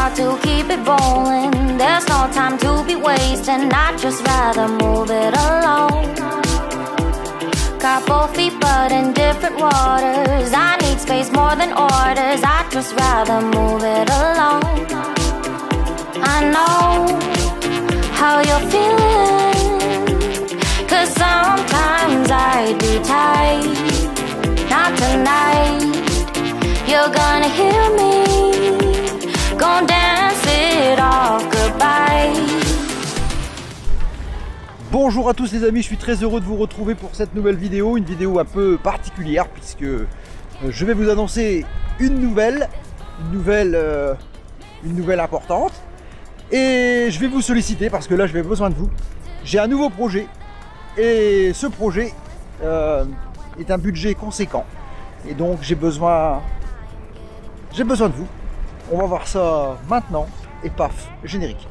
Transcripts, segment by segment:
got to keep it rolling. There's no time to be wasting. I'd just rather move it alone. Got both feet but in different waters. I need space more than orders. I'd just rather move it alone. I know how you're feeling, 'cause sometimes I do tight. Not tonight. You're gonna hear me. Gonna dance it off goodbye. Bonjour à tous les amis, je suis très heureux de vous retrouver pour cette nouvelle vidéo, une vidéo un peu particulière puisque je vais vous annoncer une nouvelle importante et je vais vous solliciter parce que là je vais besoin de vous. J'ai un nouveau projet et ce projet est un budget conséquent et donc j'ai besoin de vous. On va voir ça maintenant et paf, générique.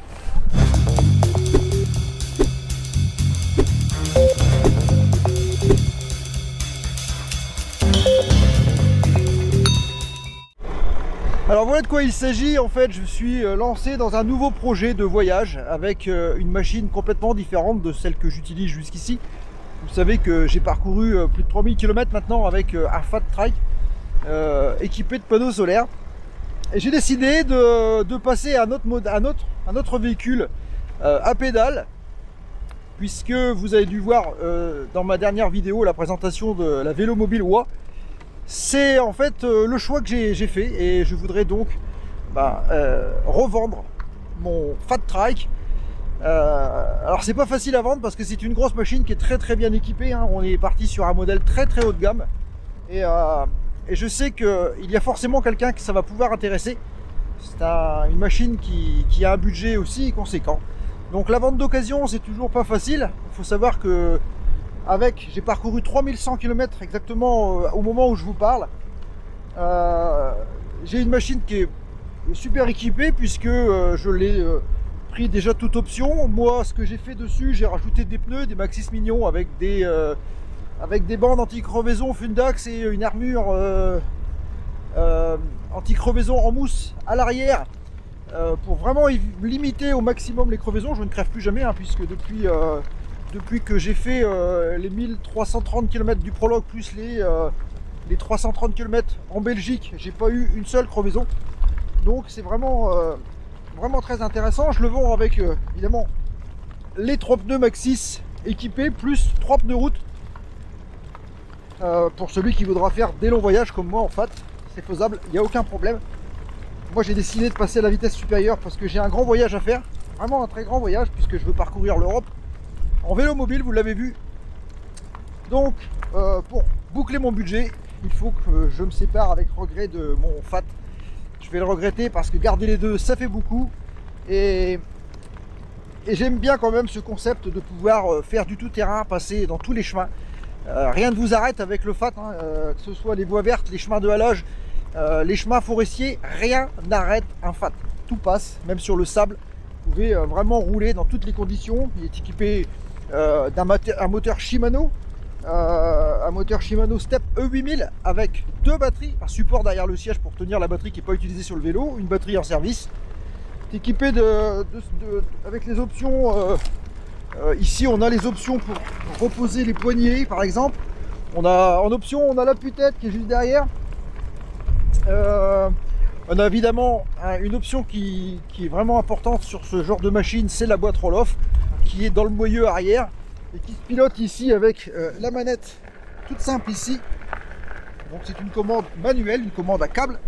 Alors voilà de quoi il s'agit. En fait, je suis lancé dans un nouveau projet de voyage avec une machine complètement différente de celle que j'utilise jusqu'ici. Vous savez que j'ai parcouru plus de 3000 km maintenant avec un Fat Trike équipé de panneaux solaires. Et j'ai décidé de passer à un autre véhicule à pédale, puisque vous avez dû voir dans ma dernière vidéo la présentation de la Vélomobile WOA. C'est en fait le choix que j'ai fait et je voudrais donc revendre mon Fat Trike. Alors c'est pas facile à vendre parce que c'est une grosse machine qui est très bien équipée, hein. On est parti sur un modèle très haut de gamme et je sais qu'il y a forcément quelqu'un que ça va pouvoir intéresser. C'est une machine qui a un budget aussi conséquent. Donc la vente d'occasion c'est toujours pas facile. Il faut savoir que j'ai parcouru 3100 km exactement au moment où je vous parle. J'ai une machine qui est super équipée puisque je l'ai pris déjà toute option. Moi ce que j'ai fait dessus, j'ai rajouté des pneus, des Maxxis mignons avec des bandes anti-crevaison Fundax et une armure anti-crevaison en mousse à l'arrière pour vraiment limiter au maximum les crevaisons. Je ne crève plus jamais hein, puisque depuis que j'ai fait les 1330 km du prologue plus les 330 km en Belgique, j'ai pas eu une seule crevaison. Donc c'est vraiment très intéressant. Je le vends avec évidemment les 3 pneus Maxxis équipés plus 3 pneus route pour celui qui voudra faire des longs voyages comme moi en fait. C'est faisable, il n'y a aucun problème. Moi j'ai décidé de passer à la vitesse supérieure parce que j'ai un grand voyage à faire, vraiment un très grand voyage puisque je veux parcourir l'Europe en vélo mobile, vous l'avez vu. Donc pour boucler mon budget, il faut que je me sépare avec regret de mon Fat. Je vais le regretter parce que garder les deux ça fait beaucoup et j'aime bien quand même ce concept de pouvoir faire du tout-terrain, passer dans tous les chemins. Rien ne vous arrête avec le Fat, hein, que ce soit les voies vertes, les chemins de halage, les chemins forestiers, rien n'arrête un Fat. Tout passe, même sur le sable. Vous pouvez vraiment rouler dans toutes les conditions. Il est équipé d'un moteur Shimano, Step E8000 avec 2 batteries, un support derrière le siège pour tenir la batterie qui n'est pas utilisée sur le vélo, une batterie en service. C'est équipé avec les options. Ici on a les options pour reposer les poignets par exemple. En option on a l'appui-tête qui est juste derrière. On a évidemment une option qui est vraiment importante sur ce genre de machine, c'est la boîte roll-off qui est dans le moyeu arrière et qui se pilote ici avec la manette toute simple ici. Donc c'est une commande manuelle, une commande à câble.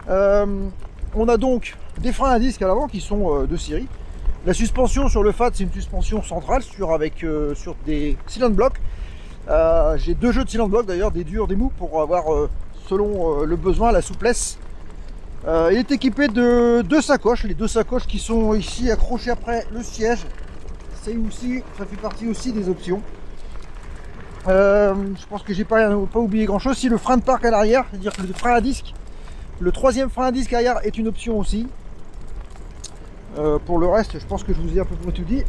On a donc des freins à disque à l'avant qui sont de série. La suspension sur le Fat c'est une suspension centrale sur des cylinder blocks. J'ai 2 jeux de cylinder blocks d'ailleurs, des durs, des mous pour avoir selon le besoin la souplesse. Il est équipé de 2 sacoches, les 2 sacoches qui sont ici accrochées après le siège. Ça fait partie aussi des options. Je pense que j'ai pas oublié grand chose. Si le frein de parc à l'arrière, c'est-à-dire que le frein à disque, le 3e frein à disque arrière est une option aussi. Pour le reste, je pense que je vous ai à peu près tout dit.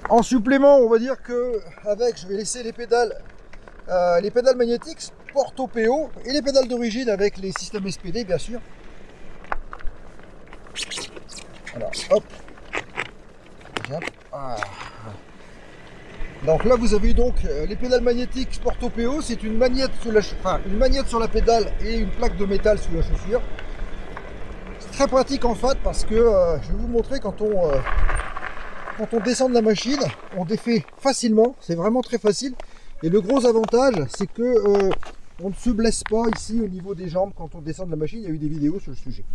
En supplément, on va dire que je vais laisser les pédales magnétiques Porto PO et les pédales d'origine avec les systèmes SPD bien sûr. Alors, hop. Ah. Donc là vous avez donc les pédales magnétiques Sporto PO, c'est une magnette une magnette sur la pédale et une plaque de métal sous la chaussure. C'est très pratique en fait parce que je vais vous montrer quand on descend de la machine, on défait facilement, c'est vraiment très facile. Et le gros avantage c'est que on ne se blesse pas ici au niveau des jambes quand on descend de la machine, il y a eu des vidéos sur le sujet.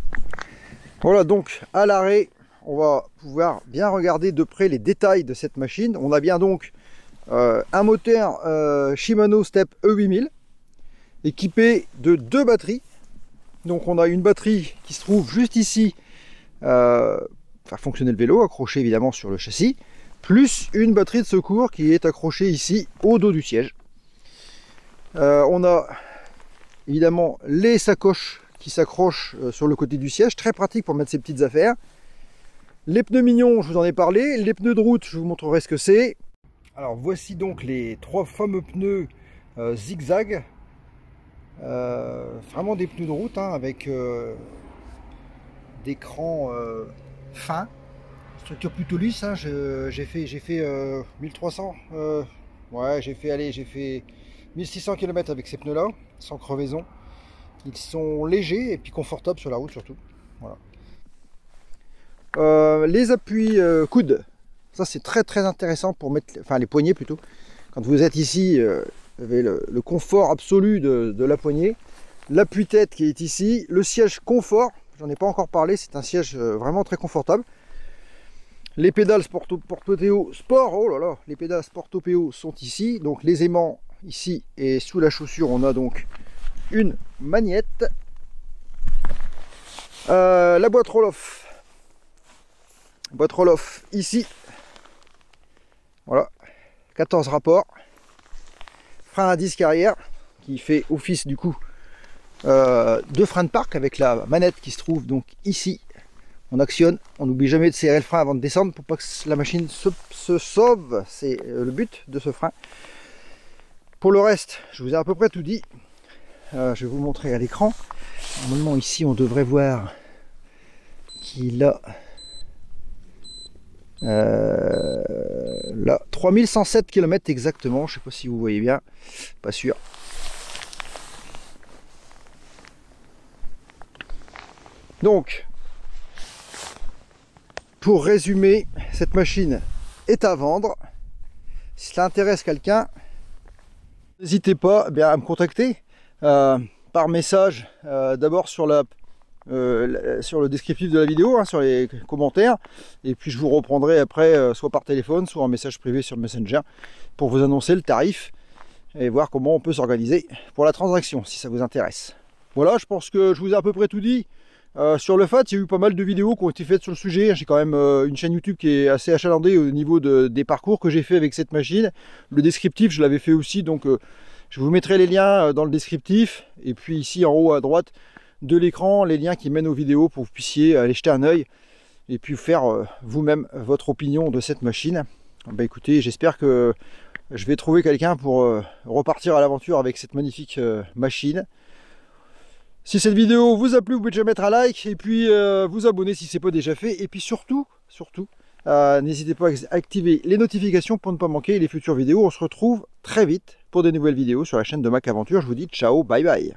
Voilà, donc à l'arrêt, on va pouvoir bien regarder de près les détails de cette machine. On a bien donc un moteur Shimano Step E8000 équipé de 2 batteries. Donc on a une batterie qui se trouve juste ici, faire fonctionner le vélo, accroché évidemment sur le châssis, plus une batterie de secours qui est accrochée ici au dos du siège. On a évidemment les sacoches qui s'accrochent sur le côté du siège, très pratique pour mettre ses petites affaires. Les pneus mignons, je vous en ai parlé. Les pneus de route, je vous montrerai ce que c'est. Alors voici donc les 3 fameux pneus zigzag. Vraiment des pneus de route hein, avec des crans fins. Structure plutôt lisse. Hein. J'ai fait 1300. Ouais, j'ai fait 1600 km avec ces pneus là, sans crevaison. Ils sont légers et puis confortables sur la route surtout. Voilà. Les appuis coudes, ça c'est très intéressant pour mettre, enfin les poignets plutôt. Quand vous êtes ici, vous avez le confort absolu de la poignée. L'appui-tête qui est ici, le siège confort, j'en ai pas encore parlé, c'est un siège vraiment très confortable. Les pédales Sporto PO Sport, oh là là, les pédales Sporto PO sont ici, donc les aimants ici et sous la chaussure on a donc une magnette. La boîte roll-off. Boîte roll-off ici. Voilà. 14 rapports. Frein à disque arrière qui fait office du coup de frein de parc avec la manette qui se trouve donc ici. On actionne. On n'oublie jamais de serrer le frein avant de descendre pour pas que la machine se sauve. C'est le but de ce frein. Pour le reste, je vous ai à peu près tout dit. Je vais vous montrer à l'écran. Normalement ici on devrait voir qu'il a là 3107 km exactement. Je sais pas si vous voyez bien, pas sûr. Donc pour résumer, cette machine est à vendre. Si ça intéresse quelqu'un, n'hésitez pas à me contacter par message, d'abord sur le descriptif de la vidéo, hein, sur les commentaires, et puis je vous reprendrai après soit par téléphone, soit en message privé sur le Messenger pour vous annoncer le tarif et voir comment on peut s'organiser pour la transaction si ça vous intéresse. Voilà, je pense que je vous ai à peu près tout dit. Sur le FAT, il y a eu pas mal de vidéos qui ont été faites sur le sujet. J'ai quand même une chaîne YouTube qui est assez achalandée au niveau des parcours que j'ai fait avec cette machine. Le descriptif, je l'avais fait aussi, donc je vous mettrai les liens dans le descriptif. Et puis ici en haut à droite de l'écran, les liens qui mènent aux vidéos pour que vous puissiez aller jeter un œil et puis faire vous-même votre opinion de cette machine. Bah écoutez, j'espère que je vais trouver quelqu'un pour repartir à l'aventure avec cette magnifique machine. Si cette vidéo vous a plu, vous pouvez déjà mettre un like et puis vous abonner si ce n'est pas déjà fait. Et puis surtout, n'hésitez pas à activer les notifications pour ne pas manquer les futures vidéos. On se retrouve très vite pour de nouvelles vidéos sur la chaîne de Mac Aventure. Je vous dis ciao, bye bye.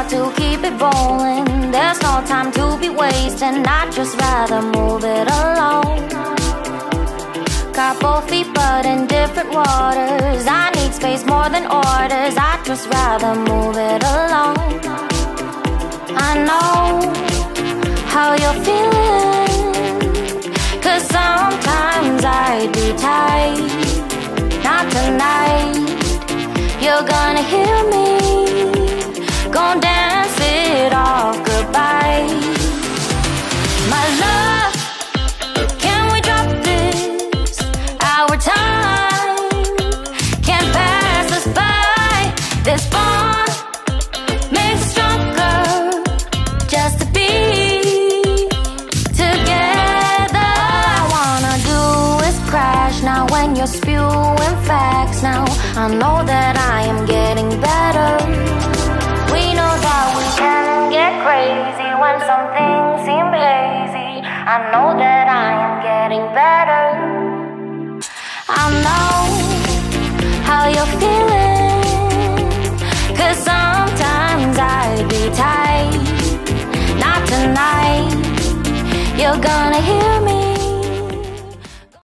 To keep it rolling, there's no time to be wasting. I'd just rather move it along. Got both feet but in different waters. I need space more than orders. I'd just rather move it along. I know how you're feeling, 'cause sometimes I do tight. Not tonight, you're gonna hear me. Gonna dance it off goodbye. My love, can we drop this? Our time can't pass us by. This bond talking facts now. I know that I am getting better. We know that we can get crazy when some things seem hazy. I know that I am getting better. I know how you're feeling, 'cause sometimes I'd be tight. Not tonight, you're gonna hear me